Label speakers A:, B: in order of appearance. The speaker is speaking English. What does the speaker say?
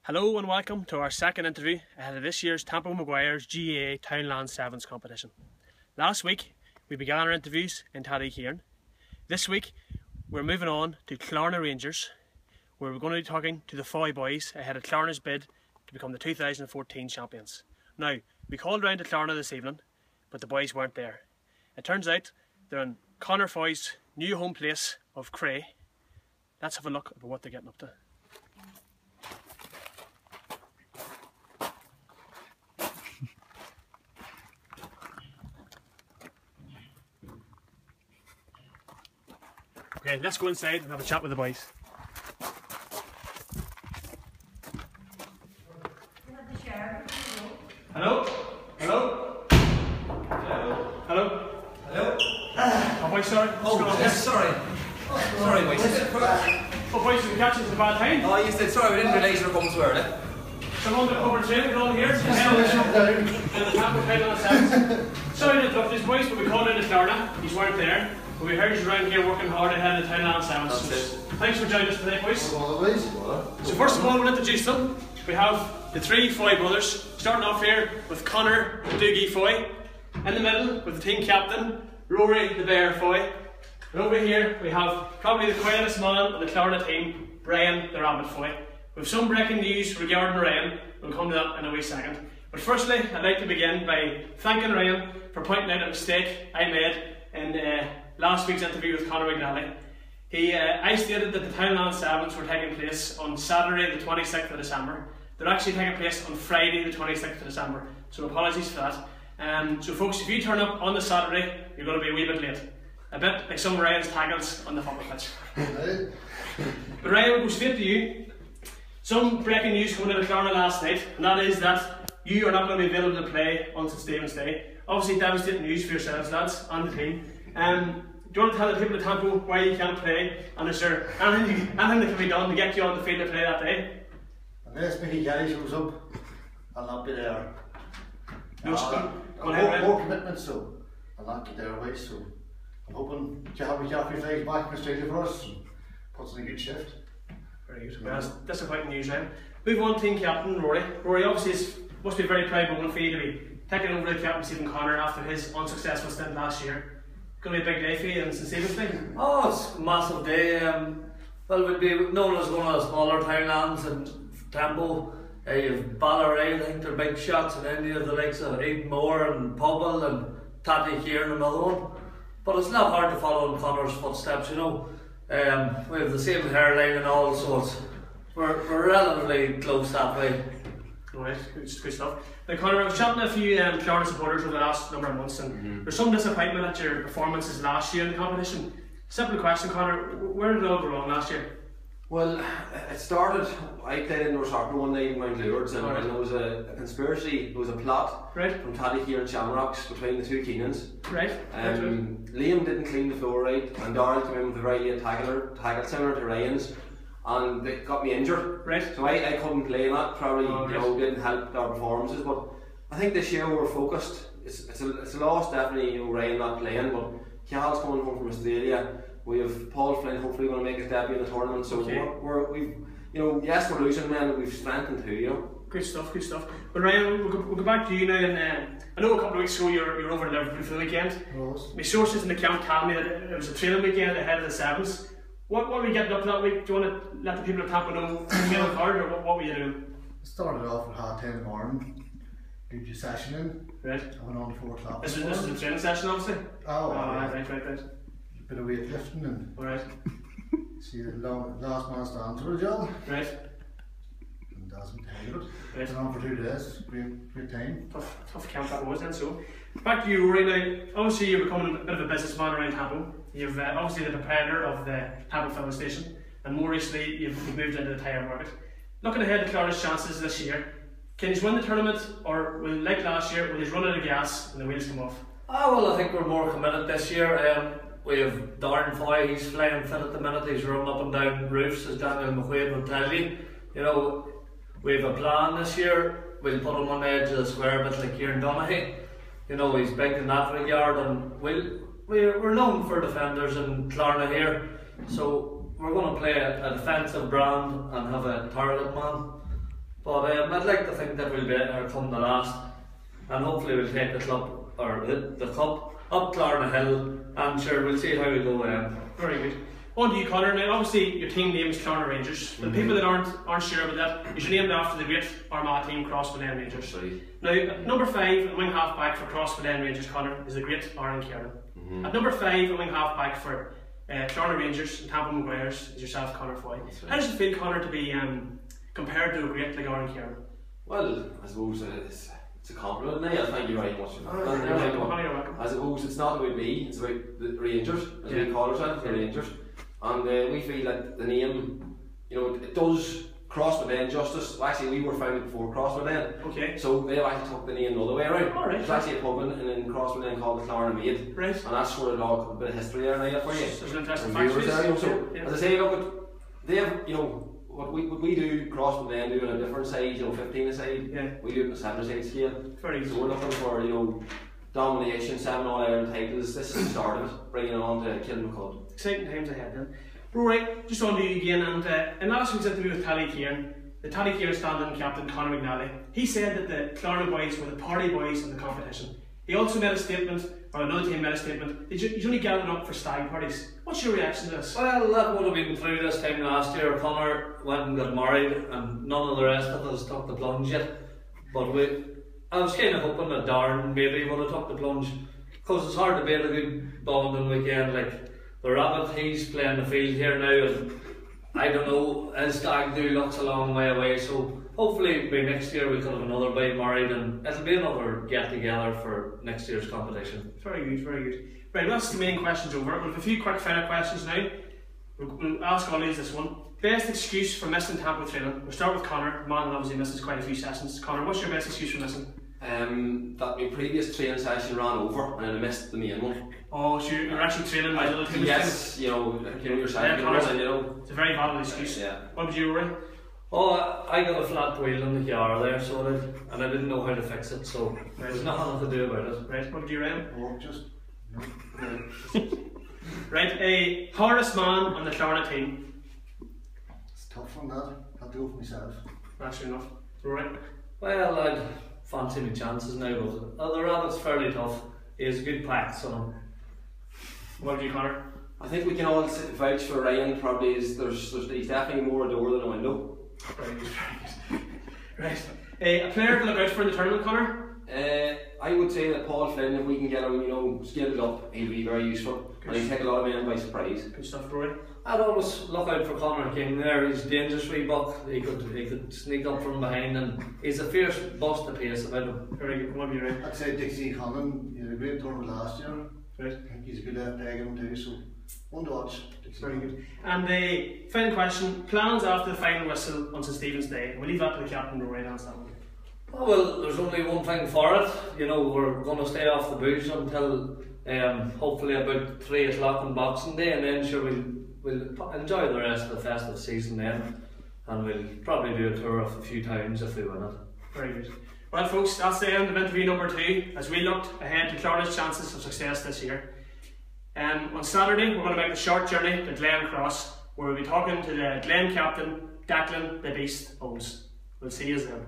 A: Hello and welcome to our second interview ahead of this year's Tampa Maguire's GAA Townlands Sevens competition. Last week we began our interviews in Taddy. This week we're moving on to Clonard Rangers, where we're going to be talking to the Foy boys ahead of Clonard's bid to become the 2014 champions. Now, we called round to Clonard this evening, but the boys weren't there. It turns out they're in Conor Foy's new home place of Cray. Let's have a look at what they're getting up to. Okay, let's go inside and have a chat with the boys. Hello? Hello? Hello? Hello? Hello? Oh, boys, sorry.
B: Oh, yes, sorry. Oh, sorry, boys.
A: Oh, boys, did we catch you at a bad time?
B: Oh, you said sorry, we didn't realise you were coming so early.
A: So I'm on the cover train, we're all here. Sorry to interrupt these boys, but we called in to Clonard. He's weren't there. But we heard you around here working hard ahead of the Townlands Sevens. So thanks for joining us today, boys. So first of all, we'll introduce them. We have the three Foy brothers, starting off here with Conor Doogie Foy. In the middle with the team captain, Rory the Bear Foy. And over here we have probably the quietest man on the Clonard team, Brian the Rabbit Foy. We have some breaking news regarding Ryan. We'll come to that in a wee second. But firstly, I'd like to begin by thanking Ryan for pointing out a mistake I made in last week's interview with Conor McNally. I stated that the Townlands Sevens were taking place on Saturday the 26th of December. They're actually taking place on Friday the 26th of December, so apologies for that. So folks, if you turn up on the Saturday, you're going to be a wee bit late. A bit like some of Ryan's tackles on the football pitch. But Ryan, we'll go straight to you. Some breaking news coming out of Clonard last night, and that is that you are not going to be available to play on St Stephen's Day. Obviously devastating news for yourselves, lads, and the team. Do you want to tell the people of Tampa why you can't play, and is there anything that can be done to get you on the field to play that day?
C: Unless Mickey Kelly shows up, I'll not be there. More commitment, so I'll not get there away. So I'm hoping Javi flies back from Australia for us and puts in a good shift.
A: Very good. Well, that's disappointing news then. Move on, team captain Rory. Rory obviously must be a very proud moment for you to be taking over the captaincy from Conor after his unsuccessful stint last year. Going to be a big day for you in St Stephen's Day?
D: Oh, it's a massive day. Well, we'll be known as one of the smaller townlands in Tampa. You have Ballarat, I think they're big shots, and then you have the likes of Edenmore and Pobble and Tatty here and another one. But it's not hard to follow in Conor's footsteps, you know. We have the same hairline and all, so we're relatively close that way.
A: Alright, good stuff. Now Conor, I was chatting to a few Clonard supporters over the last number of months, and there's some disappointment at your performances last year in the competition. Simple question, Conor, where did it all go wrong last year?
B: Well, it started, I played indoor soccer one night in Mount Lourdes, and there was a conspiracy, there was a plot from Taddy here and Shamrocks between the two Keenans.
A: Right.
B: Liam didn't clean the floor right, and Darryl came in with a very late tackle similar to Ryan's, and they got me injured. Right. So I couldn't play in that, probably didn't help our performances, but I think this year we're focused. It's a loss definitely, Ryan not playing, but Cal's coming home from Australia. We have Paul Flynn hopefully going to make his debut in the tournament, so we've yes we're losing men, but we've strengthened too,
A: Good stuff. But Ryan, we'll go back to you now, and I know a couple of weeks ago you were over in Liverpool for the weekend. My sources in the camp tell me that it was a training weekend ahead of the Sevens. What were you getting up to that week? Do you want to let the people of Tampa know the card, or what were you doing?
C: I started off at 10 in the morning, did your session in. Right. I went on to 4 o'clock.
A: This is a training session, obviously? Right.
C: A bit of weightlifting and see the last man stands for the job.
A: Right.
C: And that's been tired. Right. Went on for 2 days, great time.
A: Tough camp that was then. So back to you, Rory. Now, obviously you're becoming a bit of a businessman around Tampa. You've obviously the proprietor of the Tampa filling station, and more recently you've moved into the tyre market. Looking ahead to Clonard's chances this year, can you win the tournament, or will, like last year, will you run out of gas and the wheels come off?
D: Well, I think we're more committed this year. We have Darren Foy, he's flying fit at the minute, he's running up and down roofs, as Daniel McQuaid will tell you. You know, we have a plan this year. We'll put him on the edge of the square a bit like Kieran Donaghy. You know, he's big in that regard, and we're known for defenders in Clonard here, so we're going to play a defensive brand and have a target man. But I'd like to think that we'll be there come the last, and hopefully we'll take the club, or the cup, up Clarna Hill, and sure, we'll see how we go.
A: Very good. On to you, Conor. Now, obviously, your team name is Clarna Rangers. For the people that aren't sure about that, it's named after the great Armagh team, Crosswood End Rangers. Now, at number 5, a wing half back for Crosswood End Rangers, Conor, is the great Aaron Kieran. At number 5, a wing half back for Clarna Rangers and Tampa Maguire's is yourself, Conor Foy. How does it feel, Conor, to be compared to a great like Aaron Kieran?
B: Well, I suppose it's a compliment, Niall. Thank you very much. I suppose it's not about me, it's about the Rangers, as we call ourselves, the Rangers. And we feel that the name, you know, it does Crosswood End justice. Actually, we were founded before Crosswood End. Okay. So they actually took the name the other way around. Alright. There's actually a pub in Crosswood End called the Clarna Maid. Right. And that's where it all, a bit of history there now for you.
A: There's an interesting fact.
B: So, as I say, look, they have, you know, what we do, Crosswood End do on a different side, you know, 15 a side. Yeah. We do it on the 7-a-side scale. Very good. So we're looking for, you know, domination, 7 All-Ireland titles. This is the start of it, bringing it on to Kilmacud. Exciting times ahead then.
A: Right, just on to you again, and in last week's interview with Tally Kieran, the Tally Kieran stand-in captain Conor McNally, he said that the Clarna boys were the party boys of the competition. He also made a statement, or another team made a statement, he's only gathered up for stag parties. What's your reaction to this?
D: Well, that would have been through this time last year. Conor went and got married, and none of the rest of us took the plunge yet. But I was kind of hoping that Darren maybe would have took the plunge, because it's hard to beat a good bonding weekend. Like the Rabbit, he's playing the field here now, and I don't know, his stag do looks a long way away, so hopefully by next year we could have another boy married, and it'll be another get together for next year's competition.
A: Very good, very good. Right, well, that's the main questions over. We'll have a few quick fire questions now. We'll ask Ollie this one. Best excuse for missing Tampa training? We'll start with Conor. The man obviously misses quite a few sessions. Conor, what's your best excuse for missing?
B: That my previous training session ran over and I missed the main one.
A: Oh, so you're actually training my little team?
B: Yes, you know yourself.
A: You know. It's a very valid excuse.
B: Yeah.
A: What would you, Rory?
D: Oh, I got a flat wheel in the car there, so and I didn't know how to fix it, so there's nothing to do about it.
A: Right, what would you, Ryan?
C: Oh, just...
A: Right, a hardest man on the Clarna team?
C: It's tough on that. I have to go for myself.
A: That's fair enough. Rory?
D: Well, I'd fancy my chances now, but the Rabbit's fairly tough. He has a good pack, so...
A: What would you, Conor?
B: I think we can all vouch for Ryan. Probably he's definitely more a door than a window.
A: Very good, very good. Right. A player to look out for in the tournament, Conor?
B: I would say that Paul Flynn, if we can get him, you know, scaled up, he'll be very useful. Good. And he'll take a lot of men by surprise.
A: Good stuff, Rory.
D: I'd always look out for Conor King there. He's a dangerous wee buck. He could sneak up from behind, and he's a fierce bust of pace about him.
A: Very good. What have you, Ray?
C: I'd say Dixie Conlon. He had a great tournament last year.
A: Right.
C: I think he's a good left peg him too, so one to watch. Dixie.
A: Very good. And the final question, plans after the final whistle on St Stephen's Day? We'll leave that to the captain, Rory, to answer that one.
D: Oh, well, there's only one thing for it. You know, we're going to stay off the booze until hopefully about 3 o'clock on Boxing Day, and then sure we'll enjoy the rest of the festive season then, and we'll probably do a tour of a few towns if we win it.
A: Very good. Well folks, that's the end of interview number 2 as we looked ahead to Clarna's chances of success this year. On Saturday we're going to make the short journey to Glen Cross, where we'll be talking to the Glen captain, Declan the Beast Owens. We'll see you then.